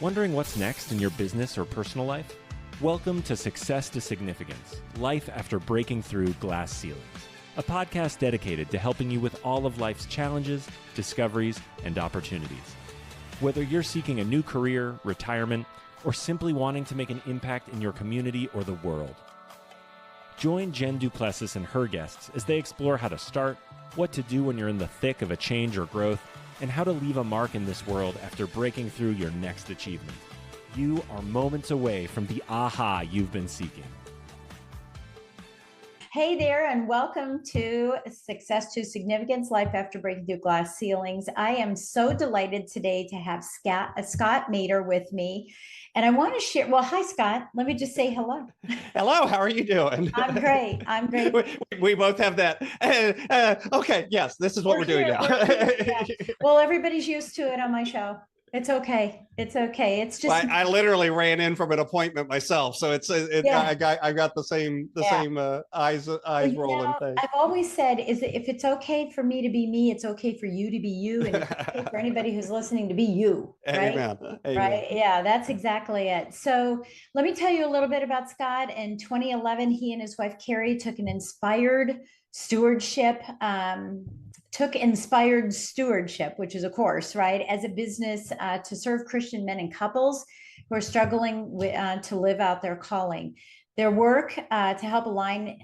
Wondering what's next in your business or personal life? Welcome to Success to Significance, Life After Breaking Through Glass Ceilings, a podcast dedicated to helping you with all of life's challenges, discoveries, and opportunities. Whether you're seeking a new career, retirement, or simply wanting to make an impact in your community or the world. Join Jen Du Plessis and her guests as they explore how to start, what to do when you're in the thick of a change or growth, and how to leave a mark in this world after breaking through your next achievement. You are moments away from the aha you've been seeking. Hey there, and welcome to Success to Significance, Life After Breaking Through Glass Ceilings. I am so delighted today to have Scott Maderer with me. And I want to share, well, hi, Scott. Let me just say hello. Hello, how are you doing? I'm great. We both have that. Okay, yes, this is what we're doing now. Yeah. Well, everybody's used to it on my show. It's okay. It's okay. It's just I literally ran in from an appointment myself, so I got the same eyes rolling thing. I've always said is that if it's okay for me to be me, it's okay for you to be you, and it's okay for anybody who's listening to be you. Right? Amen. Right? Yeah, that's exactly it. So let me tell you a little bit about Scott. In 2011, he and his wife Carrie took Inspired Stewardship, which is a course, right, as a business to serve Christian men and couples who are struggling to live out their calling. Their work to help align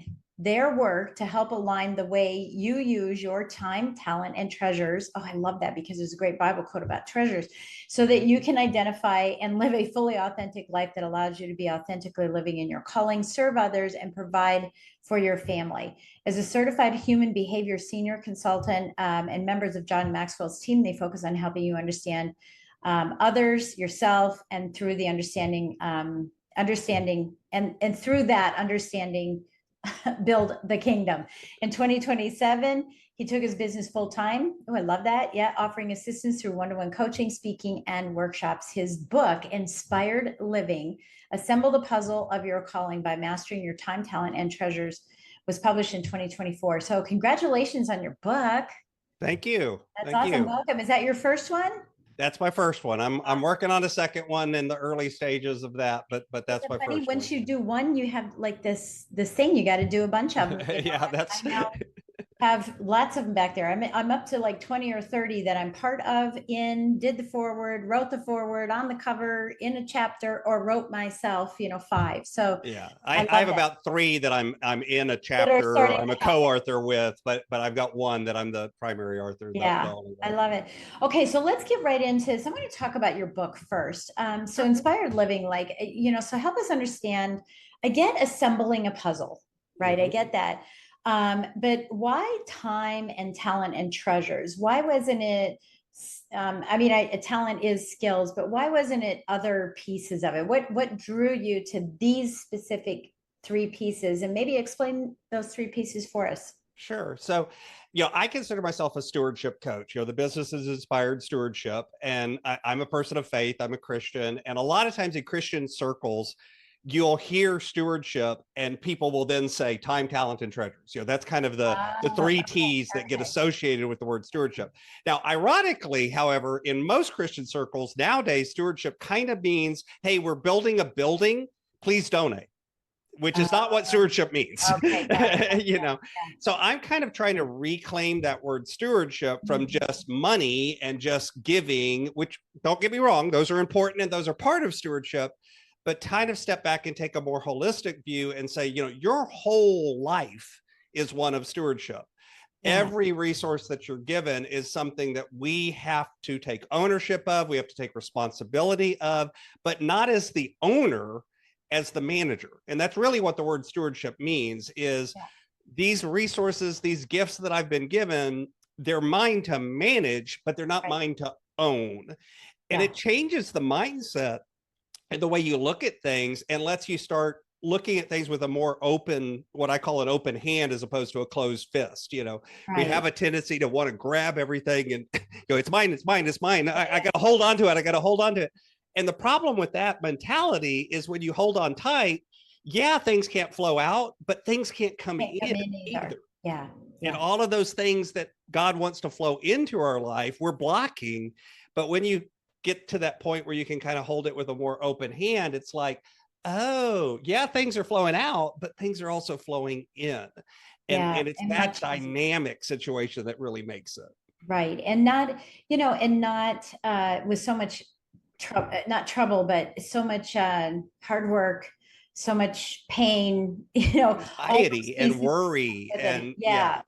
the way you use your time, talent, and treasures. Oh, I love that because there's a great Bible quote about treasures, so that you can identify and live a fully authentic life that allows you to be authentically living in your calling, serve others, and provide for your family. As a certified human behavior senior consultant and members of John Maxwell's team, they focus on helping you understand others, yourself, and through the understanding build the kingdom. In 2027, he took his business full time. Oh, I love that. Yeah, offering assistance through one-to-one coaching, speaking, and workshops. His book, Inspired Living, Assemble the Puzzle of Your Calling by Mastering Your Time, Talent, and Treasures, was published in 2024. So congratulations on your book. Thank you. That's awesome. Welcome. Is that your first one? That's my first one. I'm working on a second one in the early stages of that, but that's my first one. Once you do one, you have like this thing you got to do a bunch of them. Yeah, that's. Have lots of them back there. I'm up to like 20 or 30 that I'm part of, did the foreword, wrote the foreword, on the cover, in a chapter, or wrote myself, 5. So yeah, I have about 3 that I'm in a chapter, or I'm a co-author with, but I've got one that I'm the primary author. Yeah, I love it. Okay, so let's get right into this. I'm going to talk about your book first. So Inspired Living, so help us understand. I get assembling a puzzle, right? Mm-hmm. I get that. But why time and talent and treasures? Why wasn't it, talent is skills, but why wasn't it other pieces of it? What drew you to these specific 3 pieces? And maybe explain those 3 pieces for us. Sure. So, I consider myself a stewardship coach. The business is Inspired Stewardship, and I'm a person of faith. I'm a Christian. And a lot of times in Christian circles, you'll hear stewardship and people will then say time, talent, and treasures. That's kind of the 3 T's that get associated with the word stewardship. Now, ironically, however, in most Christian circles nowadays, stewardship kind of means, hey, we're building a building, please donate, which is not what stewardship means. Okay, So I'm kind of trying to reclaim that word stewardship from just money and just giving, which, don't get me wrong, those are important and those are part of stewardship, but kind of step back and take a more holistic view and say, your whole life is one of stewardship. Yeah. Every resource that you're given is something that we have to take ownership of. We have to take responsibility of, but not as the owner, as the manager. And that's really what the word stewardship means is these resources, these gifts that I've been given, they're mine to manage, but they're not mine to own. And it changes the mindset and the way you look at things and lets you start looking at things with a more open, what I call an open hand, as opposed to a closed fist. We have a tendency to want to grab everything and it's mine. I got to hold on to it. And the problem with that mentality is when you hold on tight, things can't flow out, but things can't come in either. Yeah. And all of those things that God wants to flow into our life, we're blocking. But when you get to that point where you can kind of hold it with a more open hand, it's like, oh yeah, things are flowing out, but things are also flowing in. And it's that dynamic situation that really makes it. Right. And not, and not with so much trouble, not trouble, but so much hard work, so much pain, anxiety and worry and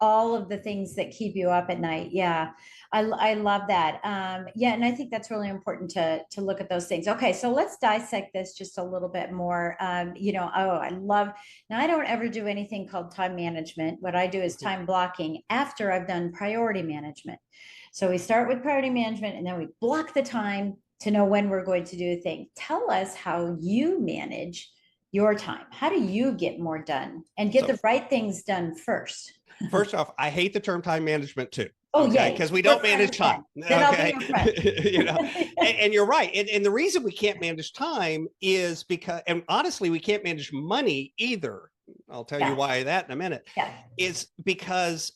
all of the things that keep you up at night. Yeah. I love that. And I think that's really important to look at those things. Okay. So let's dissect this just a little bit more. I love, now I don't ever do anything called time management. What I do is time blocking after I've done priority management. So we start with priority management and then we block the time to know when we're going to do a thing. Tell us how you manage your time. How do you get more done and get the right things done first? First off, I hate the term time management too. Oh, yeah. Because we don't manage time. Okay. And you're right. And the reason we can't manage time is because, and honestly, we can't manage money either. I'll tell you why that in a minute. Is because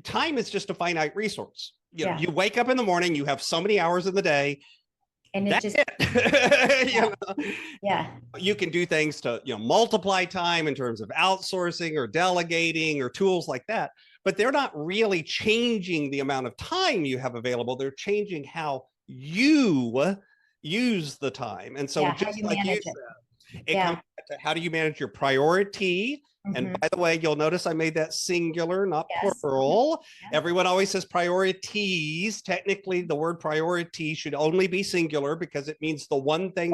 time is just a finite resource. You wake up in the morning, you have so many hours in the day. And that's it. You can do things to, multiply time in terms of outsourcing or delegating or tools like that, but they're not really changing the amount of time you have available. They're changing how you use the time. And so just like you said, it comes back to how do you manage your priority? And by the way, you'll notice I made that singular, not plural. Everyone always says priorities. Technically, the word priority should only be singular because it means the one thing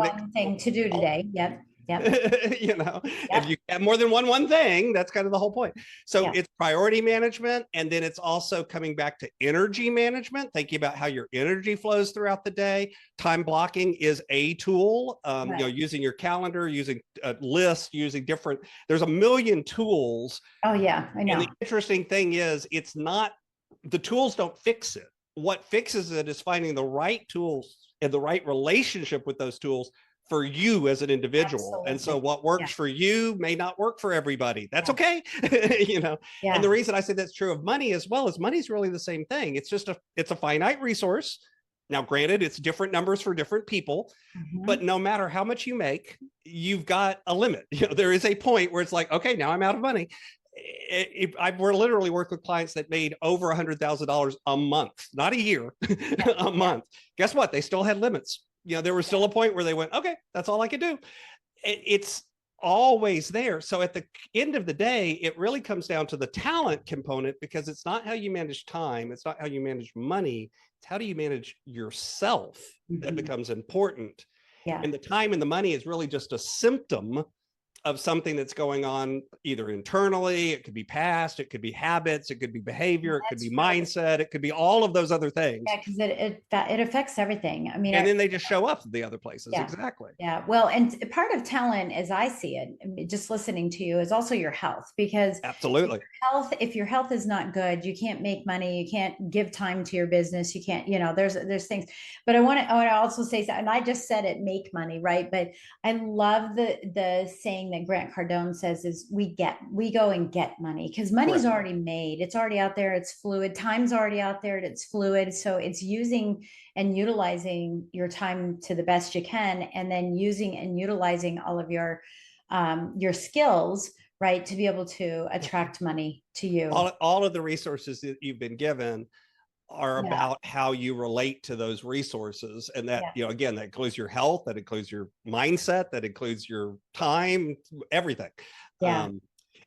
to do today. Yep. If you have more than one thing, that's kind of the whole point. So it's priority management. And then it's also coming back to energy management, thinking about how your energy flows throughout the day. Time blocking is a tool, using your calendar, using a list, using different, there's a million tools. Oh yeah, I know. And the interesting thing is it's not, the tools don't fix it. What fixes it is finding the right tools and the right relationship with those tools for you as an individual. Absolutely. And so what works for you may not work for everybody. That's okay. And the reason I say that's true of money as well is money's really the same thing. It's just it's a finite resource. Now, granted, it's different numbers for different people, but no matter how much you make, you've got a limit. There is a point where it's like, okay, now I'm out of money. We're literally working with clients that made over $100,000 a month, not a year, a month. Guess what? They still had limits. There was still a point where they went, okay, that's all I could do. It's always there. So at the end of the day, it really comes down to the talent component, because it's not how you manage time. It's not how you manage money. It's how do you manage yourself that becomes important. And the time and the money is really just a symptom of something that's going on either internally. It could be past, it could be habits, it could be behavior, it could be mindset, it could be all of those other things. Yeah, because it affects everything. I mean, and then they just show up the other places. Exactly. Yeah. Well, and part of talent, as I see it, just listening to you, is also your health, because absolutely if your health is not good, you can't make money, you can't give time to your business, you can't, there's things. But I want to also say, and I just said it, make money, right? But I love the saying that Grant Cardone says is we go and get money, because money's already made. It's already out there. It's fluid. Time's already out there. It's fluid. So it's using and utilizing your time to the best you can, and then using and utilizing all of your skills, right, to be able to attract money to you. All of the resources that you've been given are about how you relate to those resources. And that, again, that includes your health, that includes your mindset, that includes your time, everything. And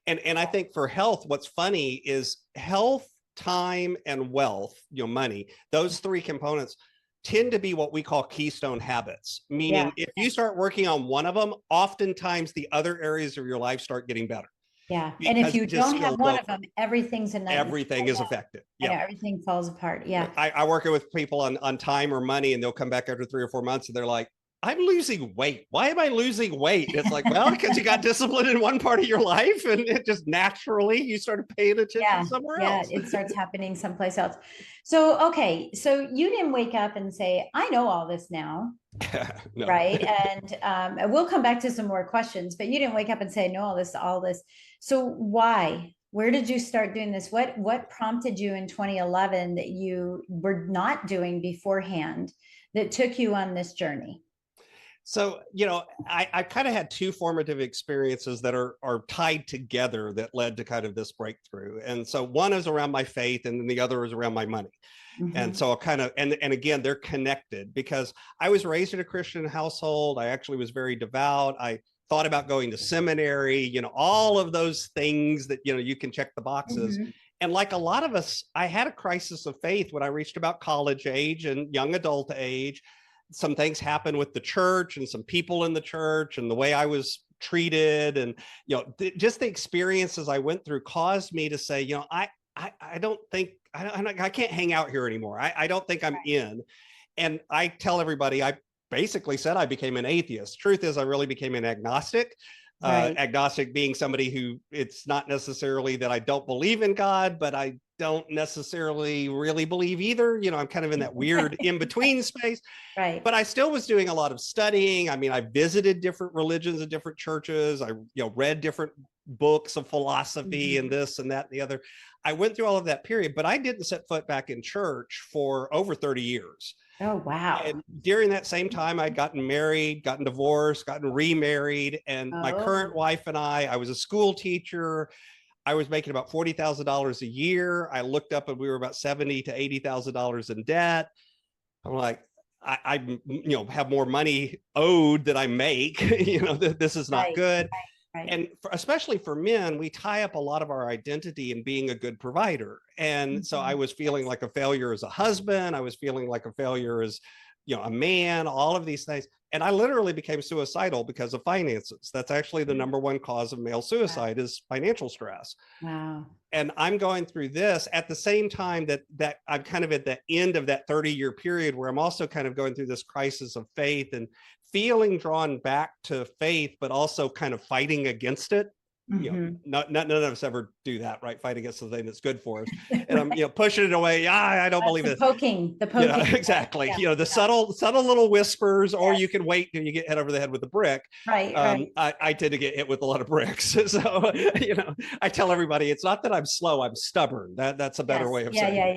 I think for health, what's funny is health, time, and wealth, money, those three components tend to be what we call keystone habits. Meaning if you start working on one of them, oftentimes the other areas of your life start getting better. Yeah. And if you don't have one of them, everything is affected. Everything falls apart. Yeah. I work with people on time or money, and they'll come back after 3 or 4 months and they're like, I'm losing weight. Why am I losing weight? It's like, well, because you got discipline in one part of your life, and it just naturally you started paying attention somewhere else. Yeah, it starts happening someplace else. So, okay. So you didn't wake up and say, I know all this now. No. Right. And we'll come back to some more questions, but you didn't wake up and say, no, all this. So why? Where did you start doing this? What prompted you in 2011 that you were not doing beforehand that took you on this journey? So, I kind of had two formative experiences that are tied together that led to kind of this breakthrough. And so one is around my faith, and then the other is around my money. And so and again, they're connected because I was raised in a Christian household. I actually was very devout. I thought about going to seminary, all of those things that, you can check the boxes. And like a lot of us, I had a crisis of faith when I reached about college age and young adult age. Some things happened with the church and some people in the church and the way I was treated. And, just the experiences I went through caused me to say, I don't think, I can't hang out here anymore. I don't think I'm in. And I tell everybody, I basically said I became an atheist. Truth is, I really became an agnostic. Agnostic being somebody who, it's not necessarily that I don't believe in God, but I don't necessarily really believe either. I'm kind of in that weird in-between space. Right. But I still was doing a lot of studying. I mean, I visited different religions and different churches. I, read different books of philosophy and this and that and the other. I went through all of that period, but I didn't set foot back in church for over 30 years. Oh, wow. And during that same time, I'd gotten married, gotten divorced, gotten remarried. And my current wife and I was a school teacher. I was making about $40,000 a year. I looked up and we were about $70,000 to $80,000 in debt. I'm like, I have more money owed than I make. This is not good. Right. And especially for men, we tie up a lot of our identity in being a good provider. And so I was feeling like a failure as a husband. I was feeling like a failure as, a man, all of these things. And I literally became suicidal because of finances. That's actually the number one cause of male suicide is financial stress. Wow. And I'm going through this at the same time that I'm kind of at the end of that 30-year period where I'm also kind of going through this crisis of faith and feeling drawn back to faith, but also kind of fighting against it. None of us ever do that, right? Fight against the thing that's good for us. And I'm, pushing it away. I don't believe it. The poking. Exactly. The subtle little whispers, or you can wait till you get hit over the head with a brick. Right. I tend to get hit with a lot of bricks. So, I tell everybody, it's not that I'm slow, I'm stubborn. That's a better way of saying it.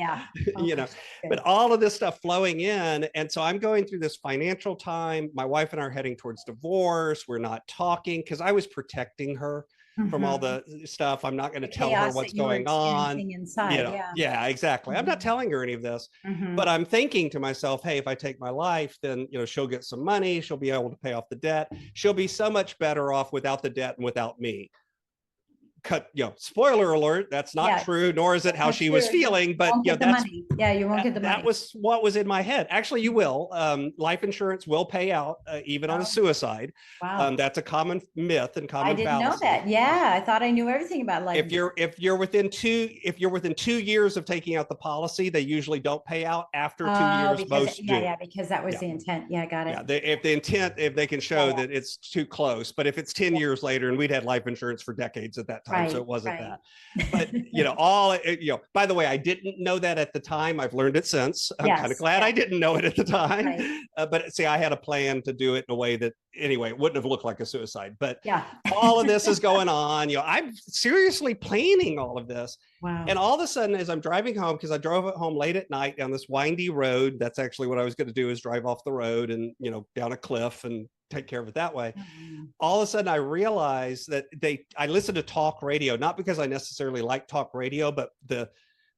Yeah. But all of this stuff flowing in. And so I'm going through this financial time. My wife and I are heading towards divorce. We're not talking because I was protecting her from all the stuff. I'm not going to tell her what's going on. Inside. Yeah, exactly. I'm not telling her any of this, but I'm thinking to myself, hey, if I take my life, then, she'll get some money. She'll be able to pay off the debt. She'll be so much better off without the debt and without me. Spoiler alert, that's not true, nor is it how she was feeling, but you won't get the money. That was what was in my head. Actually, you will. Life insurance will pay out even on a suicide. Wow. That's a common myth and common fallacy. I didn't know that. Yeah, I thought I knew everything about life. If you're within 2 years of taking out the policy, they usually don't pay out. After 2 years, most do. Yeah, because that was the intent. Yeah, got it. Yeah, if they can show that it's too close, but if it's 10 years later, and we'd had life insurance for decades at that time. So it wasn't that, but by the way, I didn't know that at the time. I've learned it since. I'm kind of glad I didn't know it at the time. But see, I had a plan to do it in a way that anyway, it wouldn't have looked like a suicide, but all of this is going on. I'm seriously planning all of this. Wow. And all of a sudden, as I'm driving home, because I drove it home late at night down this windy road, that's actually what I was going to do, is drive off the road and, down a cliff and take care of it that way. All of a sudden I realized that I listened to talk radio, not because I necessarily like talk radio, but the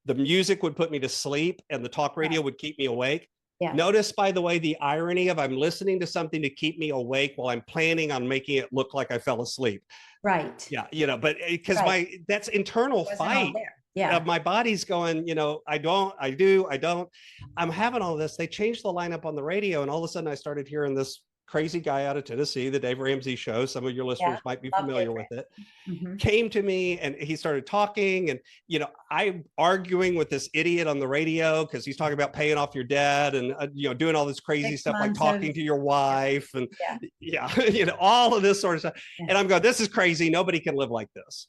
music would put me to sleep and the talk radio would keep me awake. Yeah. Notice, by the way, the irony of I'm listening to something to keep me awake while I'm planning on making it look like I fell asleep. Right. Yeah. But because that's internal fight. Of my body's going, I don't, I do, I don't. I'm having all this. They changed the lineup on the radio, and all of a sudden I started hearing this crazy guy out of Tennessee, the Dave Ramsey Show. Some of your listeners might be familiar with it. Came to me and he started talking, and I'm arguing with this idiot on the radio because he's talking about paying off your debt and doing all this crazy 6 stuff like months talking to your wife and all of this sort of stuff. And I'm going, this is crazy. Nobody can live like this.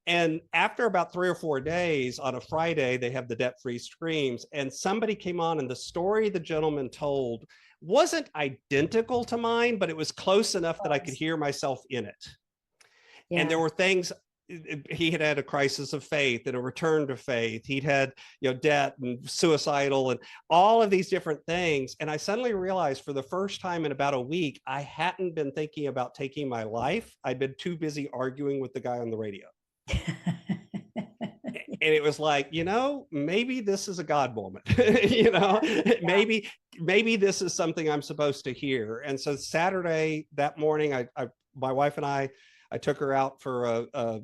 And after about 3 or 4 days, on a Friday, they have the debt-free screams, and somebody came on, and the story the gentleman told wasn't identical to mine, but it was close enough that I could hear myself in it. And there were things he had had a crisis of faith and a return to faith. He'd had, debt and suicidal and all of these different things. And I suddenly realized for the first time in about a week, I hadn't been thinking about taking my life. I'd been too busy arguing with the guy on the radio. And it was like, maybe this is a God moment, maybe this is something I'm supposed to hear. And so Saturday, that morning, my wife and I took her out for a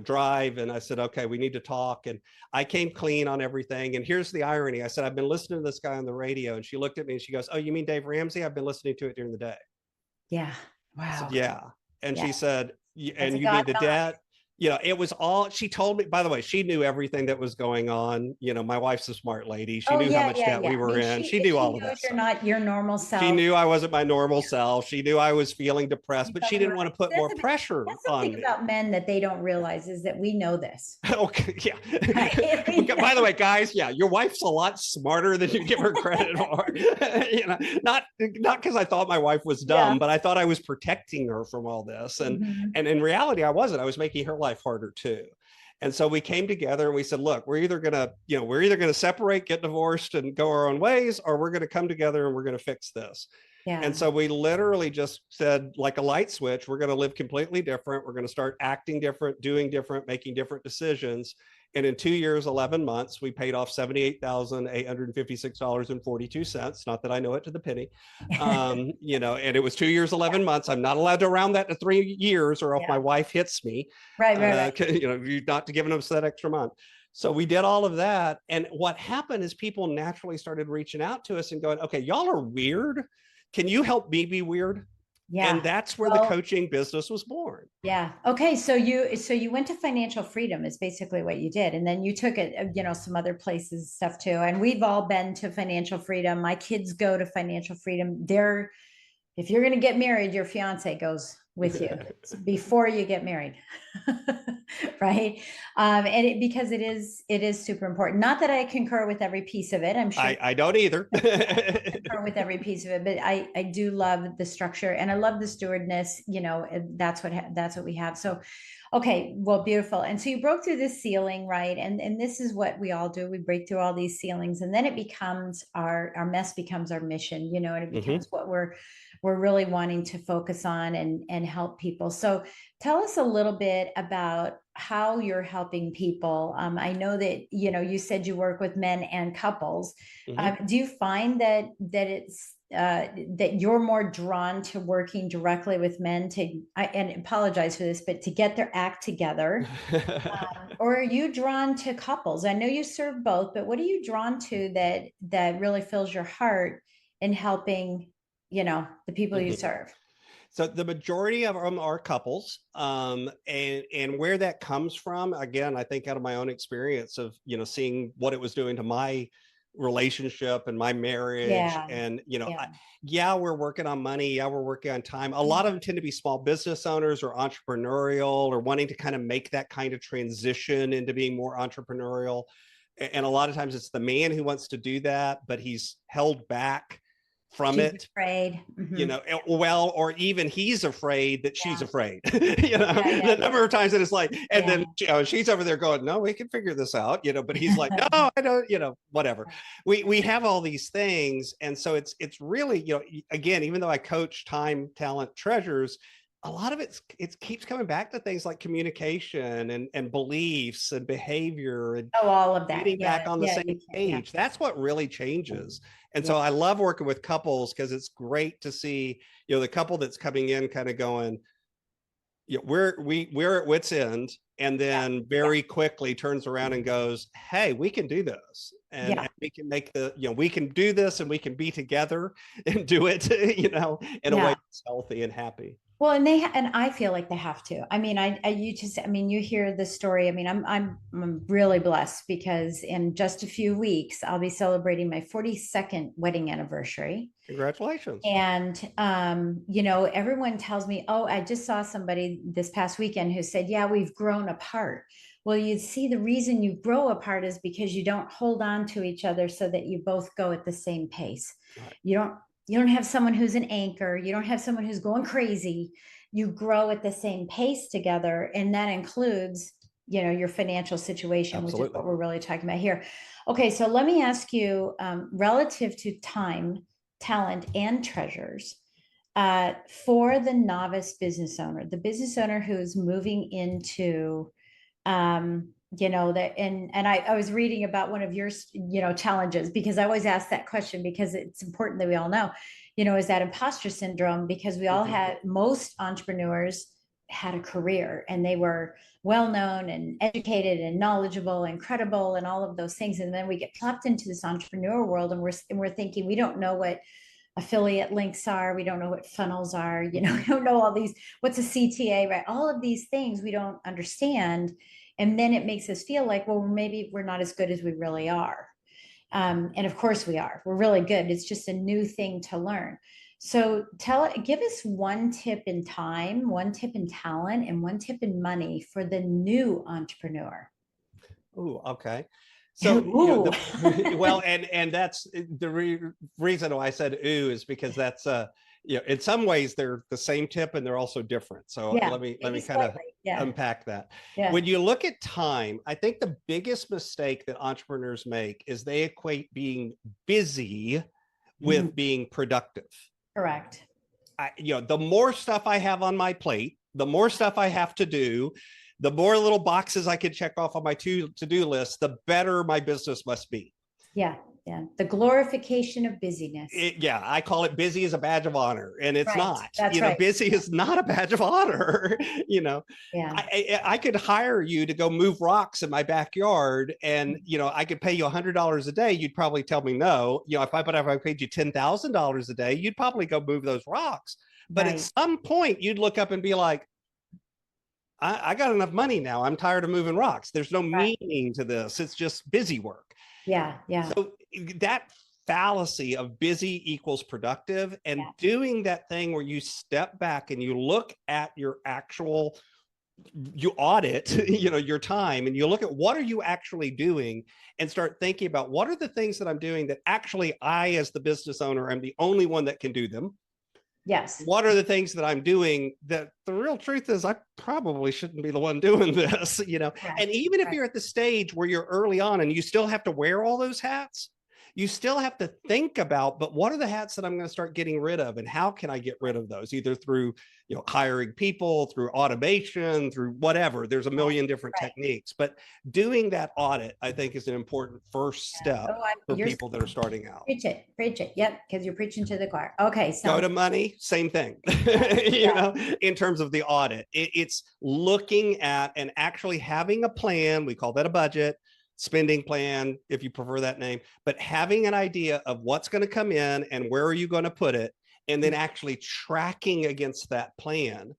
drive, and I said, okay, we need to talk. And I came clean on everything. And here's the irony. I said, I've been listening to this guy on the radio. And she looked at me and she goes, oh, you mean Dave Ramsey? I've been listening to it during the day. Yeah. Wow. I said, yeah. And she said, and you God mean the debt? It was all, she told me, by the way, she knew everything that was going on. My wife's a smart lady. She knew how much debt we were in. She knew all of that. You're not your normal self. She knew I wasn't my normal self. She knew I was feeling depressed, but she didn't want to put more pressure on me. About men that they don't realize is that we know this. Okay, yeah. By the way, guys, your wife's a lot smarter than you give her credit for. Not because I thought my wife was dumb, but I thought I was protecting her from all this, and in reality, I wasn't. I was making her life harder too. And so we came together and we said, look, we're either gonna separate, get divorced and go our own ways, or we're going to come together and we're going to fix this. Yeah. And so we literally just said, like a light switch, we're going to live completely different. We're going to start acting different, doing different, making different decisions. And in 2 years, 11 months, we paid off $78,856.42. Not that I know it to the penny, and it was 2 years, 11 months. I'm not allowed to round that to 3 years or else my wife hits me. Right. You're not giving us that extra month. So we did all of that. And what happened is people naturally started reaching out to us and going, okay, y'all are weird. Can you help me be weird? Yeah. And that's where the coaching business was born. Yeah. Okay. So you went to financial freedom is basically what you did. And then you took it, some other places stuff too. And we've all been to financial freedom. My kids go to financial freedom. If you're going to get married, your fiance goes with you before you get married. Right. Because it is super important. Not that I concur with every piece of it. I'm sure I don't either. concur with every piece of it, but I do love the structure and I love the stewardness, that's what we have. So, okay, well, beautiful. And so you broke through this ceiling, right? And this is what we all do. We break through all these ceilings and then it becomes our mess becomes our mission, and it becomes what we're really wanting to focus on and help people. So tell us a little bit about how you're helping people. I know that, you said you work with men and couples. Do you find that it's that you're more drawn to working directly with men and apologize for this, but to get their act together? Or are you drawn to couples? I know you serve both, but what are you drawn to that really fills your heart in helping the people you serve? So the majority of them are couples, and where that comes from, again, I think out of my own experience of seeing what it was doing to my relationship and my marriage, and we're working on money, we're working on time. A lot of them tend to be small business owners or entrepreneurial or wanting to kind of make that kind of transition into being more entrepreneurial, and a lot of times it's the man who wants to do that, but he's held back from it, afraid, or even he's afraid that she's afraid, the number of times that it's like, and then she's over there going, no, we can figure this out, but he's like, no, I don't, whatever. We have all these things. And so it's really, again, even though I coach time, talent, treasures, a lot of it keeps coming back to things like communication and beliefs and behavior and all of that, getting back on the same page. That's what really changes. And so I love working with couples because it's great to see, the couple that's coming in kind of going, we're at wit's end, and then very quickly turns around and goes, hey, we can do this. And we can make we can do this and we can be together and do it, in a way that's healthy and happy. Well, and I feel like they have to. I mean, you hear the story. I mean, I'm really blessed because in just a few weeks, I'll be celebrating my 42nd wedding anniversary. Congratulations. And, everyone tells me, oh, I just saw somebody this past weekend who said, yeah, we've grown apart. Well, you see, the reason you grow apart is because you don't hold on to each other so that you both go at the same pace. Right. You don't have someone who's an anchor. You don't have someone who's going crazy. You grow at the same pace together. And that includes, your financial situation, which is Absolutely. what we're really talking about here. Okay, so let me ask you, relative to time, talent, and treasures, for the novice business owner, the business owner who's moving into, that, and I was reading about one of your, challenges, because I always ask that question because it's important that we all know, is that imposter syndrome, because we all had, most entrepreneurs had a career and they were well known and educated and knowledgeable and credible and all of those things. And then we get plopped into this entrepreneur world and we're thinking we don't know what affiliate links are. We don't know what funnels are, we don't know all these, what's a CTA, right? All of these things we don't understand. And then it makes us feel like, well, maybe we're not as good as we really are. And of course we are. We're really good. It's just a new thing to learn. So give us one tip in time, one tip in talent, and one tip in money for the new entrepreneur. Ooh, okay. So, Ooh. well, and that's the reason why I said ooh is because that's in some ways they're the same tip and they're also different. So let me kind of unpack that. Yeah. When you look at time, I think the biggest mistake that entrepreneurs make is they equate being busy with being productive. Correct. The more stuff I have on my plate, the more stuff I have to do, the more little boxes I can check off on my to-do list, the better my business must be. Yeah. Yeah. The glorification of busyness. I call it busy as a badge of honor, and it's not. That's right. Busy is not a badge of honor. Yeah. I could hire you to go move rocks in my backyard, and I could pay you $100 a day. You'd probably tell me no. If I paid you $10,000 a day, you'd probably go move those rocks. But at some point, you'd look up and be like, I got enough money now. I'm tired of moving rocks. There's no meaning to this. It's just busy work. Yeah. So that fallacy of busy equals productive, and doing that thing where you step back and you look at your you audit, your time, and you look at what are you actually doing and start thinking about what are the things that I'm doing that actually I, as the business owner, am the only one that can do them. Yes. What are the things that I'm doing that the real truth is I probably shouldn't be the one doing this, And even if you're at the stage where you're early on and you still have to wear all those hats, you still have to think about, but what are the hats that I'm going to start getting rid of, and how can I get rid of those? Either through, hiring people, through automation, through whatever. There's a million different techniques, but doing that audit, I think, is an important first step for people that are starting out. Preach it. Yep, because you're preaching to the choir. Okay, so go to money, same thing. In terms of the audit, it's looking at and actually having a plan. We call that a budget. Spending plan, if you prefer that name, but having an idea of what's going to come in and where are you going to put it, and then actually tracking against that plan.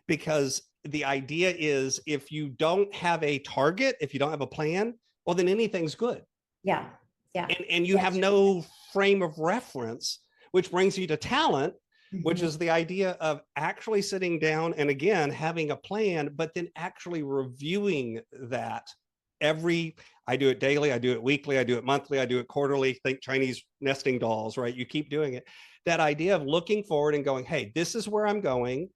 Because the idea is if you don't have a target, if you don't have a plan, well, then anything's good. Yeah. And you have no frame of reference, which brings you to talent, which is the idea of actually sitting down and again, having a plan, but then actually reviewing that I do it daily, I do it weekly, I do it monthly, I do it quarterly. Think Chinese nesting dolls, right? You keep doing it. That idea of looking forward and going, hey, this is where I'm going.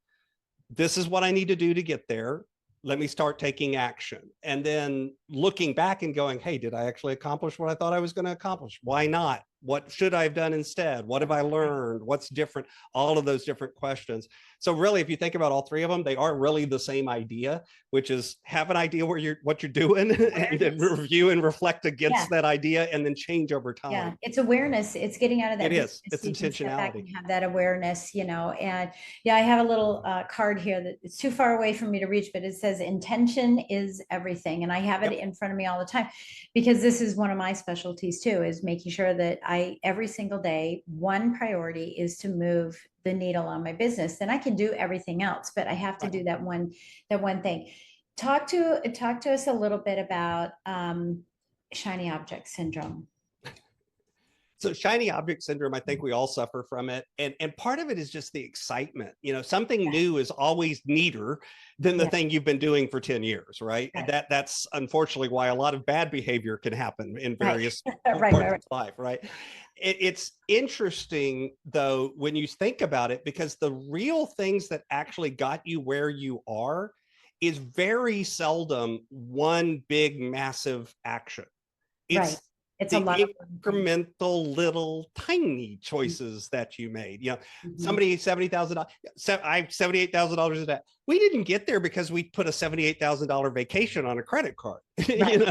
This is what I need to do to get there. Let me start taking action. And then looking back and going, hey, did I actually accomplish what I thought I was going to accomplish? Why not? What should I have done instead? What have I learned? What's different? All of those different questions. So really, if you think about all three of them, they are really the same idea, which is have an idea what you're doing and then review and reflect against that idea and then change over time. Yeah, it's awareness. It's getting out of that. It is. It's intentionality. Have that awareness, and I have a little card here that it's too far away for me to reach, but it says intention is everything. And I have it in front of me all the time because this is one of my specialties too, is making sure that every single day, one priority is to move the needle on my business. Then I can do everything else, but I have to do that one thing. Talk to us a little bit about shiny object syndrome. So shiny object syndrome, I think we all suffer from it. And part of it is just the excitement. Something new is always neater than the thing you've been doing for 10 years, right? That's unfortunately why a lot of bad behavior can happen in various parts of life, right? it's interesting though, when you think about it, because the real things that actually got you where you are is very seldom one big, massive action. Right. It's It's a the lot of incremental little tiny choices that you made. Somebody $70,000. I have $78,000 of debt. We didn't get there because we put a $78,000 vacation on a credit card. Right.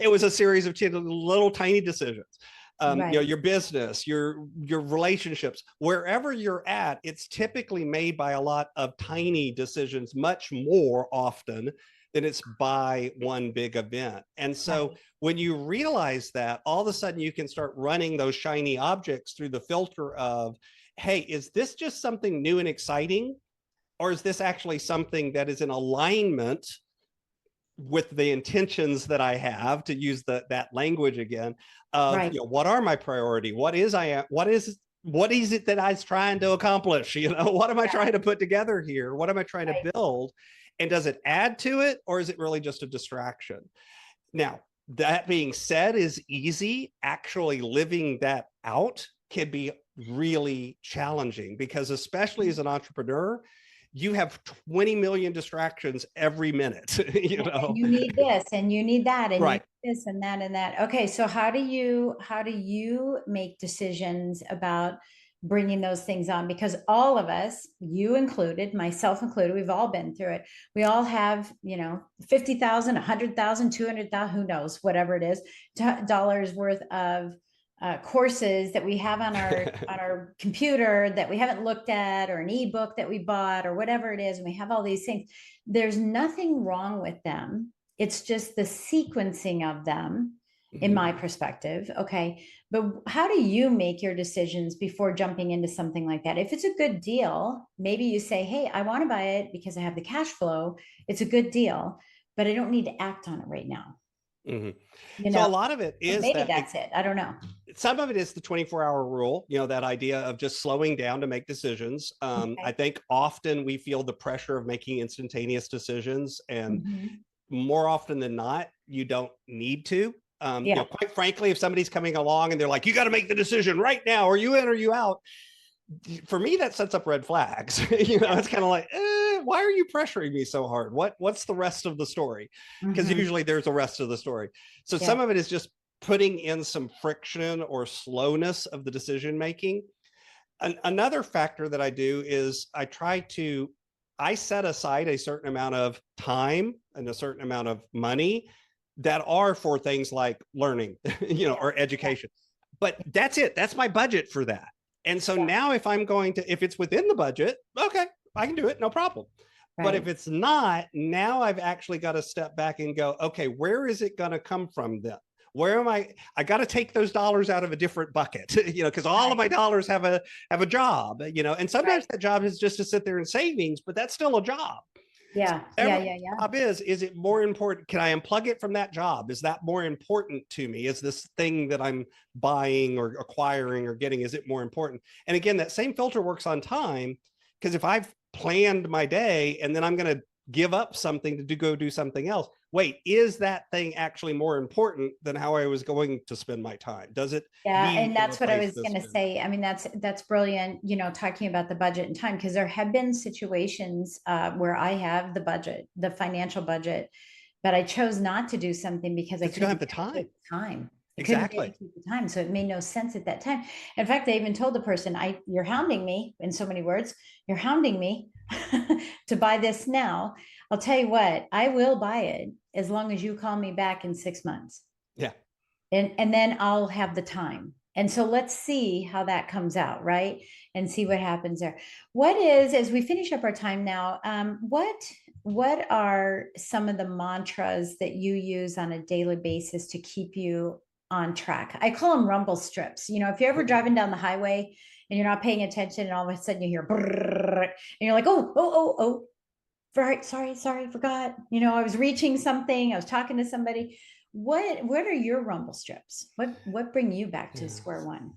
It was a series of little tiny decisions. Right. Your business, your relationships, wherever you're at, it's typically made by a lot of tiny decisions, much more often than it's by one big event. And so when you realize that, all of a sudden you can start running those shiny objects through the filter of, hey, is this just something new and exciting? Or is this actually something that is in alignment with the intentions that I have, to use that language again, of what are my priority? What is it that I was trying to accomplish? What am I trying to put together here? What am I trying to build? And does it add to it, or is it really just a distraction? Now, that being said, is easy. Actually living that out can be really challenging, because especially as an entrepreneur, you have 20 million distractions every minute. And you need this and you need that, and you need this and that and that. Okay, so how do you make decisions about bringing those things on? Because all of us, you included, myself included, we've all been through it. We all have, 50,000, 100,000, 200,000, who knows, whatever it is, dollars worth of courses that we have on our computer that we haven't looked at, or an ebook that we bought, or whatever it is. And we have all these things. There's nothing wrong with them. It's just the sequencing of them, in my perspective. Okay. But how do you make your decisions before jumping into something like that? If it's a good deal, maybe you say, hey, I want to buy it because I have the cash flow. It's a good deal, but I don't need to act on it right now. So a lot of it is maybe that's it. I don't know. Some of it is the 24-hour rule, that idea of just slowing down to make decisions. I think often we feel the pressure of making instantaneous decisions, and more often than not, you don't need to. Quite frankly, if somebody's coming along and they're like, you got to make the decision right now, or you in or you out, for me, that sets up red flags. It's kind of like, why are you pressuring me so hard? What's the rest of the story? Because usually there's a rest of the story. So some of it is just putting in some friction or slowness of the decision making. Another factor that I do is I set aside a certain amount of time and a certain amount of money that are for things like learning, or education. But that's it. That's my budget for that. And so now if it's within the budget, okay, I can do it, no problem. But if it's not, now I've actually got to step back and go, okay, where is it going to come from then? Where am I got to take those dollars out of a different bucket, because all of my dollars have a job, and sometimes that job is just to sit there in savings, but that's still a job. Yeah. Job is it more important? Can I unplug it from that job? Is that more important to me? Is this thing that I'm buying or acquiring or getting, is it more important? And again, that same filter works on time, because if I've planned my day and then I'm going to give up something to go do something else, wait, is that thing actually more important than how I was going to spend my time? Does it? Yeah. And that's what I was going to say. I mean, that's brilliant, talking about the budget and time, because there have been situations where I have the budget, the financial budget, but I chose not to do something because I couldn't have the time. Exactly. The time. So it made no sense at that time. In fact, I even told the person, you're hounding me, in so many words, you're hounding me to buy this now. I'll tell you what, I will buy it as long as you call me back in 6 months. Yeah. And then I'll have the time. And so let's see how that comes out, right? And see what happens there. As we finish up our time now, what are some of the mantras that you use on a daily basis to keep you on track? I call them rumble strips. If you're ever driving down the highway and you're not paying attention, and all of a sudden you hear brrr, and you're like, oh, sorry, forgot. I was reaching something. I was talking to somebody. What are your rumble strips? What bring you back to square one?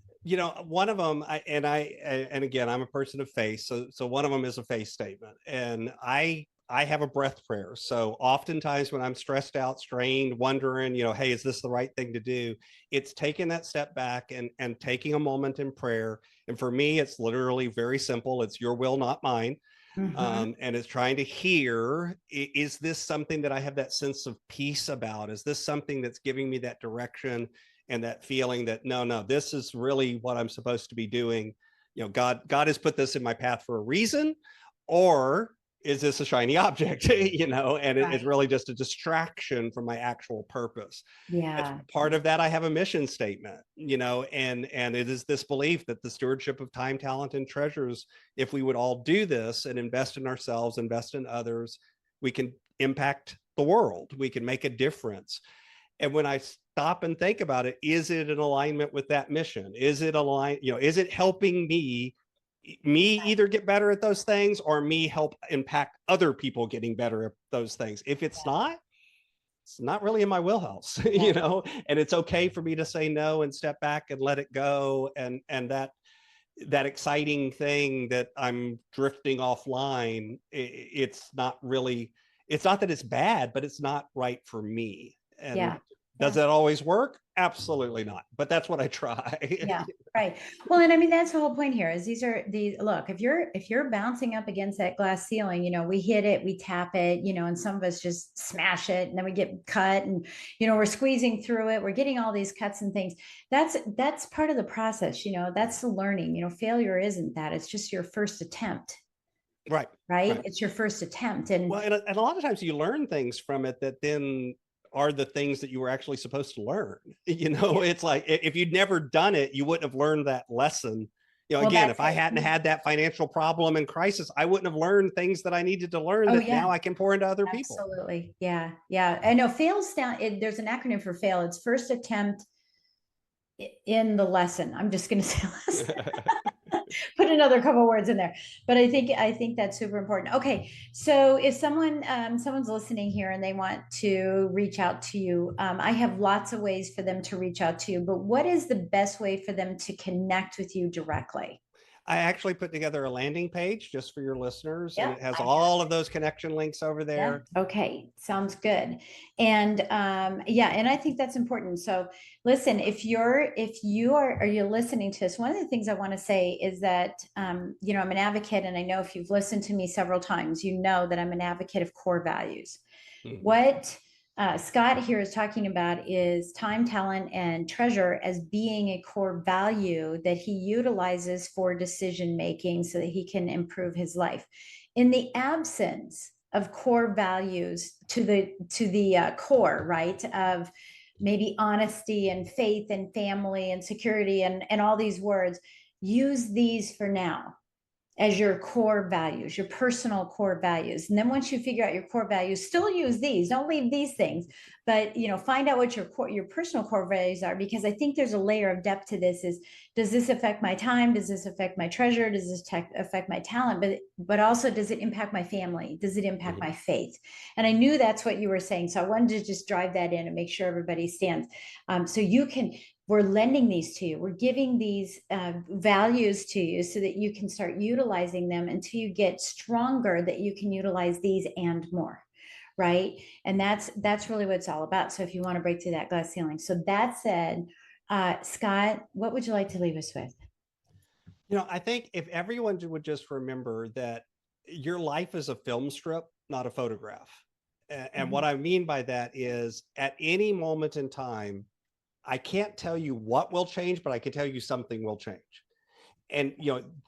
One of them, and again, I'm a person of faith. So one of them is a faith statement. And I I have a breath prayer. So oftentimes when I'm stressed out, strained, wondering, hey, is this the right thing to do? It's taking that step back and taking a moment in prayer. And for me, it's literally very simple. It's your will, not mine. And it's trying to hear, is this something that I have that sense of peace about? Is this something that's giving me that direction and that feeling that, no, this is really what I'm supposed to be doing? God has put this in my path for a reason, or is this a shiny object? And it's really just a distraction from my actual purpose. Yeah. As part of that, I have a mission statement, and it is this belief that the stewardship of time, talent, and treasures, if we would all do this and invest in ourselves, invest in others, we can impact the world. We can make a difference. And when I stop and think about it, is it in alignment with that mission? Is it aligned? Is it helping me either get better at those things or me help impact other people getting better at those things? If it's not really in my wheelhouse, and it's okay for me to say no and step back and let it go. And that exciting thing that I'm drifting offline, it's not that it's bad, but it's not right for me. And does that always work? Absolutely not. But that's what I try. Yeah, right. Well, and I mean, that's the whole point here is look, if you're bouncing up against that glass ceiling, we hit it, we tap it, and some of us just smash it and then we get cut and, we're squeezing through it. We're getting all these cuts and things. That's part of the process. That's the learning. Failure isn't that. It's just your first attempt. Right. It's your first attempt. And a lot of times you learn things from it that then are the things that you were actually supposed to learn. It's like, if you'd never done it, you wouldn't have learned that lesson. Again, if I hadn't had that financial problem and crisis, I wouldn't have learned things that I needed to learn now I can pour into other people. Absolutely. Yeah. Yeah. I know fail's down. There's an acronym for fail. It's first attempt in the lesson. I'm just going to say lesson. Put another couple words in there, but I think that's super important. Okay, so if someone's listening here and they want to reach out to you, I have lots of ways for them to reach out to you, but what is the best way for them to connect with you directly? I actually put together a landing page just for your listeners, and it has all of those connection links over there. Yeah. Okay, sounds good. And and I think that's important. So listen, if you're listening to us, one of the things I want to say is that I'm an advocate, and I know if you've listened to me several times, you know that I'm an advocate of core values. What Scott here is talking about is time, talent, and treasure as being a core value that he utilizes for decision making so that he can improve his life. In the absence of core values to the core, right, of maybe honesty and faith and family and security and all these words, use these for now as your core values, your personal core values. And then once you figure out your core values, still use these, don't leave these things, but find out what your personal core values are, because I think there's a layer of depth to this. Does this affect my time? Does this affect my treasure? Does this affect my talent? But also, does it impact my family? Does it impact my faith? And I knew that's what you were saying. So I wanted to just drive that in and make sure everybody stands. We're lending these to you. We're giving these values to you so that you can start utilizing them until you get stronger, that you can utilize these and more, right? And that's really what it's all about. So if you want to break through that glass ceiling. So that said, Scott, what would you like to leave us with? I think if everyone would just remember that your life is a film strip, not a photograph. And what I mean by that is, at any moment in time, I can't tell you what will change, but I can tell you something will change. And,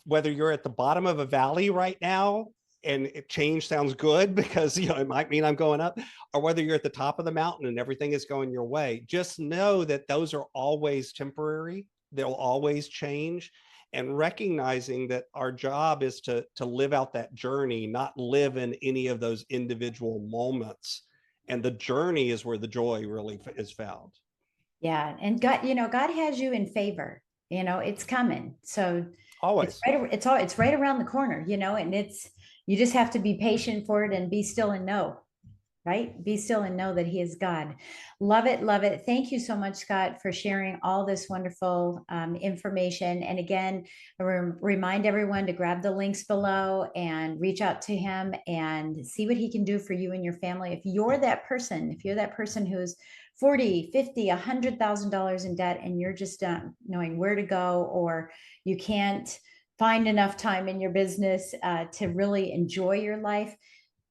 whether you're at the bottom of a valley right now and change sounds good because, it might mean I'm going up, or whether you're at the top of the mountain and everything is going your way, just know that those are always temporary. They'll always change. And recognizing that our job is to live out that journey, not live in any of those individual moments. And the journey is where the joy really is found. Yeah. And God, God has you in favor, it's coming. So always, it's right around the corner, and you just have to be patient for it and be still and know. right? Be still and know that he is God. Love it. Love it. Thank you so much, Scott, for sharing all this wonderful information. And again, remind everyone to grab the links below and reach out to him and see what he can do for you and your family. If you're that person who's 40, 50, $100,000 in debt, and you're just not knowing where to go, or you can't find enough time in your business to really enjoy your life,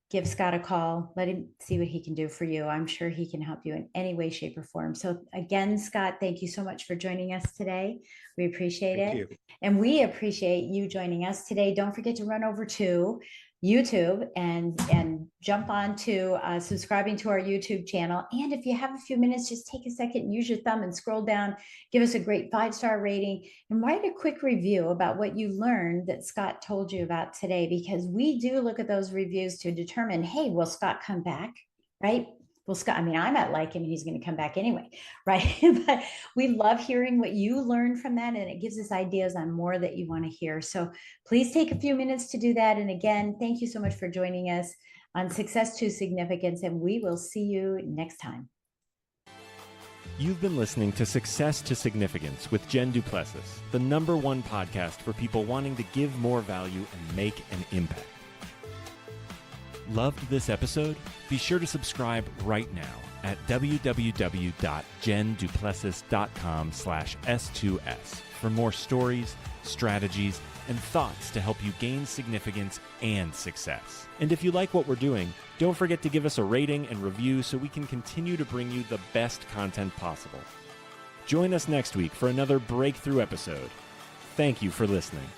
give Scott a call. Let him see what he can do for you. I'm sure he can help you in any way, shape, or form. So again, Scott, thank you so much for joining us today. We appreciate it. And we appreciate you joining us today. Don't forget to run over to YouTube and jump on to subscribing to our YouTube channel. And if you have a few minutes, just take a second, use your thumb and scroll down, give us a great 5-star rating, and write a quick review about what you learned that Scott told you about today, because we do look at those reviews to determine, hey, will Scott come back, right? Well, Scott, I mean, I might like him, he's going to come back anyway, right? But we love hearing what you learned from that, and it gives us ideas on more that you want to hear. So please take a few minutes to do that. And again, thank you so much for joining us on Success to Significance, and we will see you next time. You've been listening to Success to Significance with Jen Du Plessis, the #1 podcast for people wanting to give more value and make an impact. Loved this episode? Be sure to subscribe right now at www.jenduplessis.com/S2S for more stories, strategies, and thoughts to help you gain significance and success. And if you like what we're doing, don't forget to give us a rating and review so we can continue to bring you the best content possible. Join us next week for another breakthrough episode. Thank you for listening.